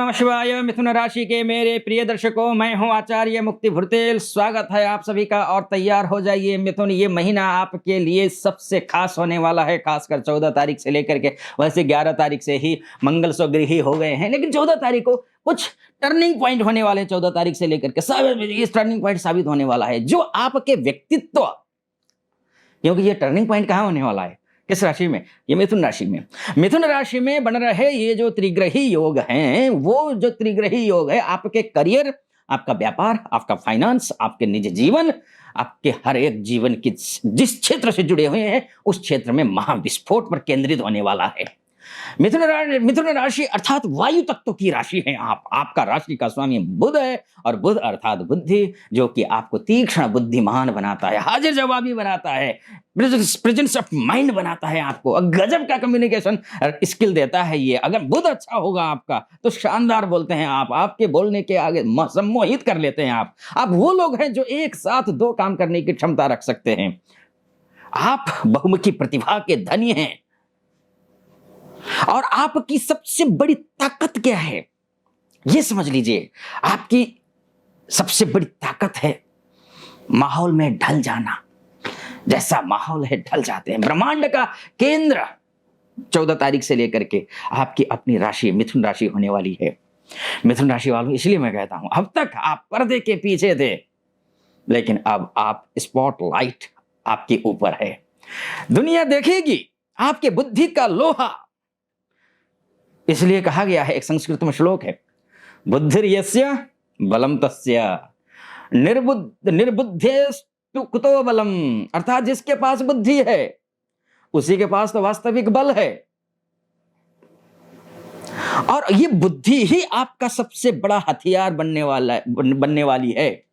नमः शिवाय। मिथुन राशि के मेरे प्रिय दर्शकों, मैं हूं आचार्य मुक्ति भुरतेल। स्वागत है आप सभी का और तैयार हो जाइए मिथुन, ये महीना आपके लिए सबसे खास होने वाला है। खासकर 14 तारीख से लेकर के, वैसे 11 तारीख से ही मंगल स्वगृही हो गए हैं, लेकिन 14 तारीख को कुछ टर्निंग पॉइंट होने वाले हैं। 14 तारीख से लेकर के सब इस टर्निंग पॉइंट साबित होने वाला है, जो आपके व्यक्तित्व, क्योंकि ये टर्निंग पॉइंट कहाँ होने वाला है, किस राशि में, ये मिथुन राशि में। मिथुन राशि में बन रहे ये जो त्रिग्रही योग हैं, वो जो त्रिग्रही योग है आपके करियर, आपका व्यापार, आपका फाइनेंस, आपके निजी जीवन, आपके हर एक जीवन की जिस क्षेत्र से जुड़े हुए हैं उस क्षेत्र में महाविस्फोट पर केंद्रित होने वाला है। मिथुन राशि अर्थात वायु तत्व की राशि है। आपका राशि का स्वामी बुध है, और बुध अर्थात बुद्धि, जो कि आपको तीक्ष्ण बुद्धिमान बनाता है, हाजिर जवाबी बनाता है, प्रेजेंस ऑफ माइंड बनाता है, आपको गजब का कम्युनिकेशन स्किल देता है। ये अगर बुध अच्छा होगा आपका तो शानदार बोलते हैं आप, आपके बोलने के आगे सम्मोहित कर लेते हैं आप वो लोग हैं जो एक साथ दो काम करने की क्षमता रख सकते हैं। आप बहुमुखी प्रतिभा के धनी हैं, और आपकी सबसे बड़ी ताकत क्या है ये समझ लीजिए। आपकी सबसे बड़ी ताकत है माहौल में ढल जाना। जैसा माहौल है ढल जाते हैं। ब्रह्मांड का केंद्र 14 तारीख से लेकर के आपकी अपनी राशि मिथुन राशि होने वाली है। मिथुन राशि वालों, इसलिए मैं कहता हूं, अब तक आप पर्दे के पीछे थे, लेकिन अब आप स्पॉटलाइट आपके ऊपर है। दुनिया देखेगी आपके बुद्धि का लोहा। इसलिए कहा गया है, एक संस्कृत में श्लोक है, बुद्धिर्यस्य बलम तस्य निर्बुद्धेस्तु कुतो बलम। अर्थात जिसके पास बुद्धि है उसी के पास तो वास्तविक बल है। और ये बुद्धि ही आपका सबसे बड़ा हथियार बनने वाली है।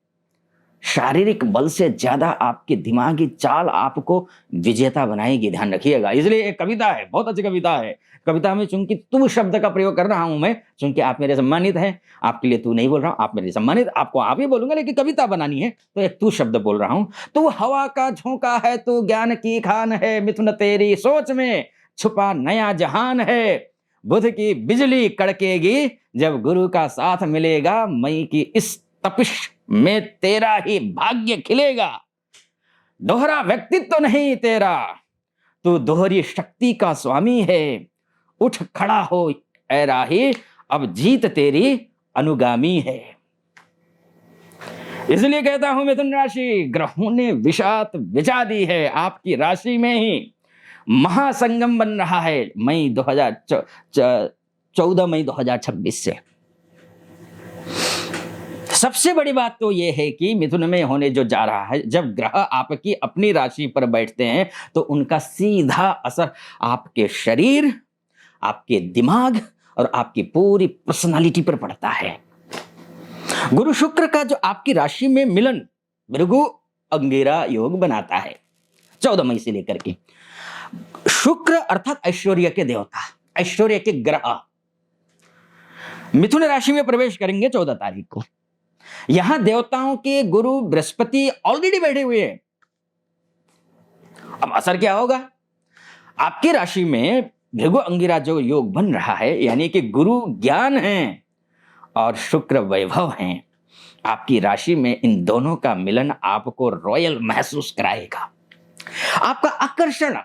शारीरिक बल से ज्यादा आपकी दिमागी चाल आपको विजेता बनाएगी, ध्यान रखिएगा। इसलिए एक कविता है, बहुत अच्छी कविता है। कविता में चूंकि तू शब्द का प्रयोग कर रहा हूं मैं, चूंकि आप मेरे सम्मानित हैं, आपके लिए तू नहीं बोल रहा हूं, आप मेरे सम्मानित, आपको आप ही बोलूंगा, लेकिन कविता बनानी है तो एक तू शब्द बोल रहा हूं। तू हवा का झोंका है, तू ज्ञान की खान है, मिथुन तेरी सोच में छुपा नया जहान है। बुध की बिजली कड़केगी जब गुरु का साथ मिलेगा, मई की इस तपिश में तेरा ही भाग्य खिलेगा। दोहरा व्यक्तित्व नहीं तेरा, तू दोहरी शक्ति का स्वामी है। उठ खड़ा हो ऐ राही, अब जीत तेरी अनुगामी है। इसलिए कहता हूं मिथुन राशि, ग्रहों ने विषात विजा दी है। आपकी राशि में ही महासंगम बन रहा है मई 14 मई 2026 से। सबसे बड़ी बात तो यह है कि मिथुन में होने जो जा रहा है, जब ग्रह आपकी अपनी राशि पर बैठते हैं तो उनका सीधा असर आपके शरीर, आपके दिमाग और आपकी पूरी पर्सनालिटी पर पड़ता है। गुरु शुक्र का जो आपकी राशि में मिलन भृगु अंगिरा योग बनाता है 14 मई से लेकर के। शुक्र अर्थात ऐश्वर्य के देवता, ऐश्वर्य के ग्रह मिथुन राशि में प्रवेश करेंगे 14 तारीख को। यहां देवताओं के गुरु बृहस्पति ऑलरेडी बैठे हुए हैं। अब असर क्या होगा? आपकी राशि में भृगु अंगिरा जो योग बन रहा है, यानी कि गुरु ज्ञान है और शुक्र वैभव हैं। आपकी राशि में इन दोनों का मिलन आपको रॉयल महसूस कराएगा। आपका आकर्षण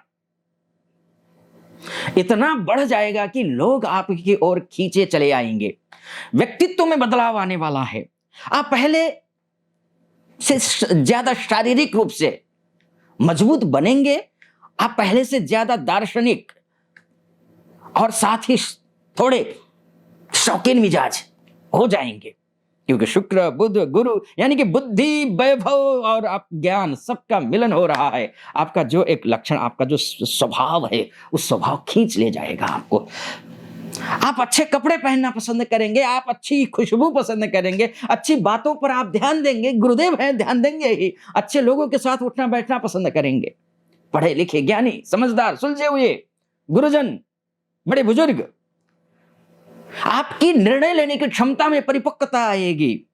इतना बढ़ जाएगा कि लोग आपकी ओर खींचे चले आएंगे। व्यक्तित्व में बदलाव आने वाला है। आप पहले से ज्यादा शारीरिक रूप से मजबूत बनेंगे। आप पहले से ज्यादा दार्शनिक और साथ ही थोड़े शौकीन मिजाज हो जाएंगे, क्योंकि शुक्र बुध गुरु यानी कि बुद्धि, वैभव और आप ज्ञान सबका मिलन हो रहा है। आपका जो एक लक्षण, आपका जो स्वभाव है, उस स्वभाव खींच ले जाएगा आपको। आप अच्छे कपड़े पहनना पसंद करेंगे, आप अच्छी खुशबू पसंद करेंगे, अच्छी बातों पर आप ध्यान देंगे। गुरुदेव हैं, ध्यान देंगे ही। अच्छे लोगों के साथ उठना बैठना पसंद करेंगे। पढ़े लिखे, ज्ञानी, समझदार, सुलझे हुए गुरुजन, बड़े बुजुर्ग। आपकी निर्णय लेने की क्षमता में परिपक्वता आएगी।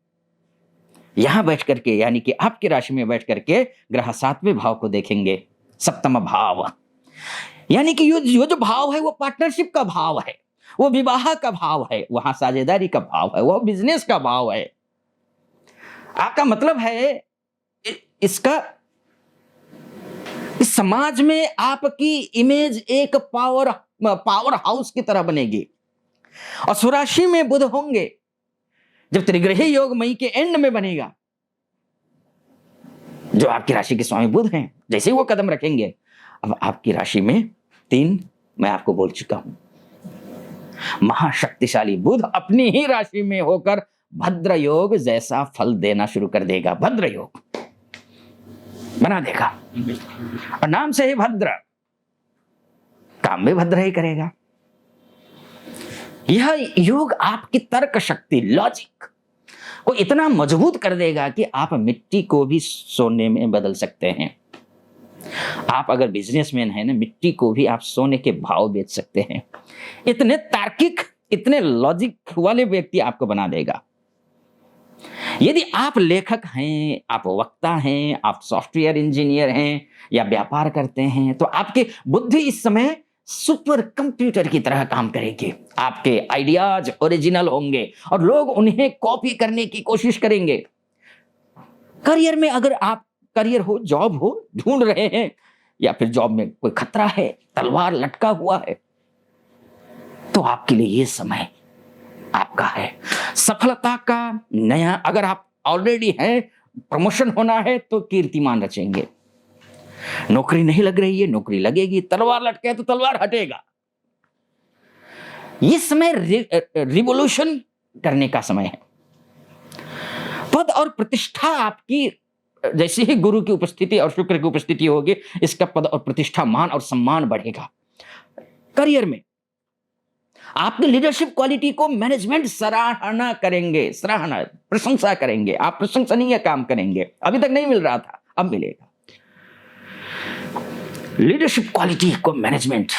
यहां बैठ करके, यानी कि आपकी राशि में बैठ करके ग्रह 7वें भाव को देखेंगे, सप्तम भाव, यानी कि यो जो भाव है वो पार्टनरशिप का भाव है। वो विवाह का भाव है, वहां साझेदारी का भाव है, वो बिजनेस का भाव है। आपका मतलब है इसका इस समाज में आपकी इमेज एक पावर हाउस की तरह बनेगी। और स्वराशि में बुध होंगे, जब त्रिग्रही योग मई के एंड में बनेगा, जो आपकी राशि के स्वामी बुध हैं, जैसे ही वो कदम रखेंगे, अब आपकी राशि में 3 मैं आपको बोल चुका हूं, महाशक्तिशाली बुध अपनी ही राशि में होकर भद्र योग जैसा फल देना शुरू कर देगा। भद्र योग बना देगा, और नाम से ही भद्र, काम भी भद्र ही करेगा। यह योग आपकी तर्क शक्ति, लॉजिक को इतना मजबूत कर देगा कि आप मिट्टी को भी सोने में बदल सकते हैं। आप अगर बिजनेसमैन हैं ना, मिट्टी को भी आप सोने के भाव बेच सकते हैं। इतने तार्किक, इतने लॉजिक वाले व्यक्ति आपको बना देगा। यदि आप लेखक हैं, आप वक्ता हैं, आप सॉफ्टवेयर इंजीनियर हैं या व्यापार करते हैं, तो आपकी बुद्धि इस समय सुपर कंप्यूटर की तरह काम करेगी। आपके आइडियाज ओरिजिनल होंगे और लोग उन्हें कॉपी करने की कोशिश करेंगे। करियर में अगर आप करियर हो, जॉब हो, ढूंढ रहे हैं, या फिर जॉब में कोई खतरा है, तलवार लटका हुआ है, तो आपके लिए ये समय आपका है। सफलता का नया, अगर आप ऑलरेडी हैं, प्रमोशन होना है तो कीर्तिमान रचेंगे। नौकरी नहीं लग रही है, नौकरी लगेगी। तलवार लटके तो तलवार हटेगा। ये समय रिवॉल्यूशन करने का समय है। पद और प्रतिष्ठा आपकी, जैसे ही गुरु की उपस्थिति और शुक्र की उपस्थिति होगी, इसका पद और प्रतिष्ठा, मान और सम्मान बढ़ेगा। करियर में आपकी लीडरशिप क्वालिटी को मैनेजमेंट सराहना करेंगे, सराहना, प्रशंसा करेंगे। आप प्रशंसनीय काम करेंगे, अभी तक नहीं मिल रहा था, अब मिलेगा। लीडरशिप क्वालिटी को मैनेजमेंट,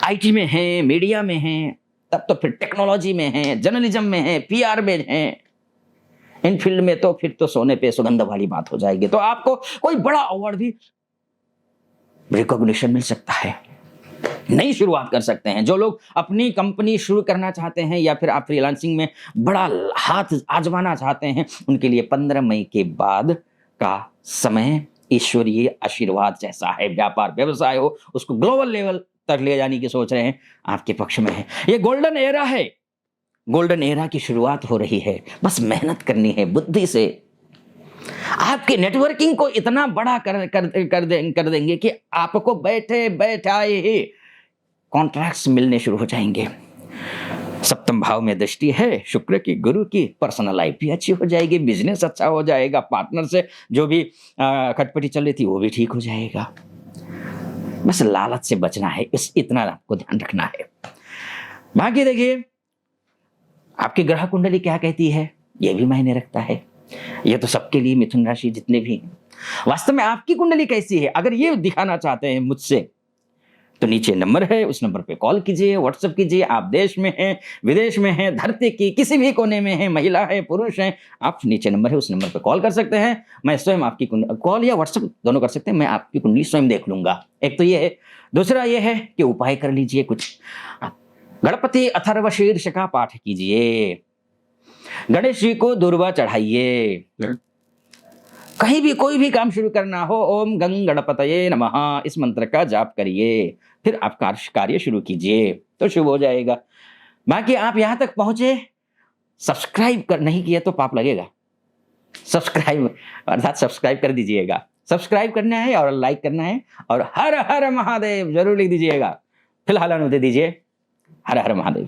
आईटी में है, मीडिया में है, तब तो फिर टेक्नोलॉजी में है, जर्नलिज्म में है, पीआर में है, इन फील्ड में तो फिर तो सोने पे सुगंध वाली बात हो जाएगी। तो आपको कोई बड़ा अवार्ड भी, रिकॉग्निशन मिल सकता है, नई शुरुआत कर सकते हैं। जो लोग अपनी कंपनी शुरू करना चाहते हैं या फिर आप फ्रीलांसिंग में बड़ा हाथ आजमाना चाहते हैं, उनके लिए 15 मई के बाद का समय ईश्वरीय आशीर्वाद जैसा है। व्यापार व्यवसाय हो, उसको ग्लोबल लेवल तक ले जाने की सोच रहे हैं, आपके पक्ष में है। ये गोल्डन एरा है, गोल्डन एरा की शुरुआत हो रही है। बस मेहनत करनी है बुद्धि से। आपके नेटवर्किंग को इतना बड़ा कर देंगे कि आपको बैठे बैठाए ही कॉन्ट्रैक्ट्स मिलने शुरू हो जाएंगे। सप्तम भाव में दृष्टि है शुक्र की, गुरु की, पर्सनल लाइफ भी अच्छी हो जाएगी, बिजनेस अच्छा हो जाएगा, पार्टनर से जो भी खटपटी चल रही थी वो भी ठीक हो जाएगा। बस लालच से बचना है, इतना आपको ध्यान रखना है। बाकी देखिए आपकी ग्रह कुंडली क्या कहती है, ये भी मायने रखता है। ये तो सबके लिए, मिथुन राशि जितने भी हैं। वास्तव में आपकी कुंडली कैसी है, अगर ये दिखाना चाहते हैं मुझसे, तो नीचे नंबर है, उस नंबर पे कॉल कीजिए, व्हाट्सएप कीजिए। आप देश में हैं, विदेश में हैं, धरती की किसी भी कोने में हैं, महिला है, पुरुष हैं, आप नीचे नंबर है, उस नंबर पे कॉल कर सकते हैं। मैं स्वयं आपकी कॉल या व्हाट्सएप दोनों कर सकते हैं, मैं आपकी कुंडली स्वयं देख लूंगा। एक तो ये है। दूसरा ये है कि उपाय कर लीजिए कुछ। गणपति अथर्वशीर्ष का पाठ कीजिए, गणेश जी को दुर्वा चढ़ाइए। कहीं भी कोई भी काम शुरू करना हो, ओम गंग गणपतये नमः इस मंत्र का जाप करिए, फिर आप कार्य शुरू कीजिए तो शुभ हो जाएगा। बाकी आप यहां तक पहुंचे, सब्सक्राइब कर नहीं किया तो पाप लगेगा। सब्सक्राइब अर्थात सब्सक्राइब कर दीजिएगा। सब्सक्राइब करना है और लाइक करना है, और हर हर महादेव जरूर लिख दीजिएगा। फिलहाल अनुमति दीजिए। हर हर महादेव।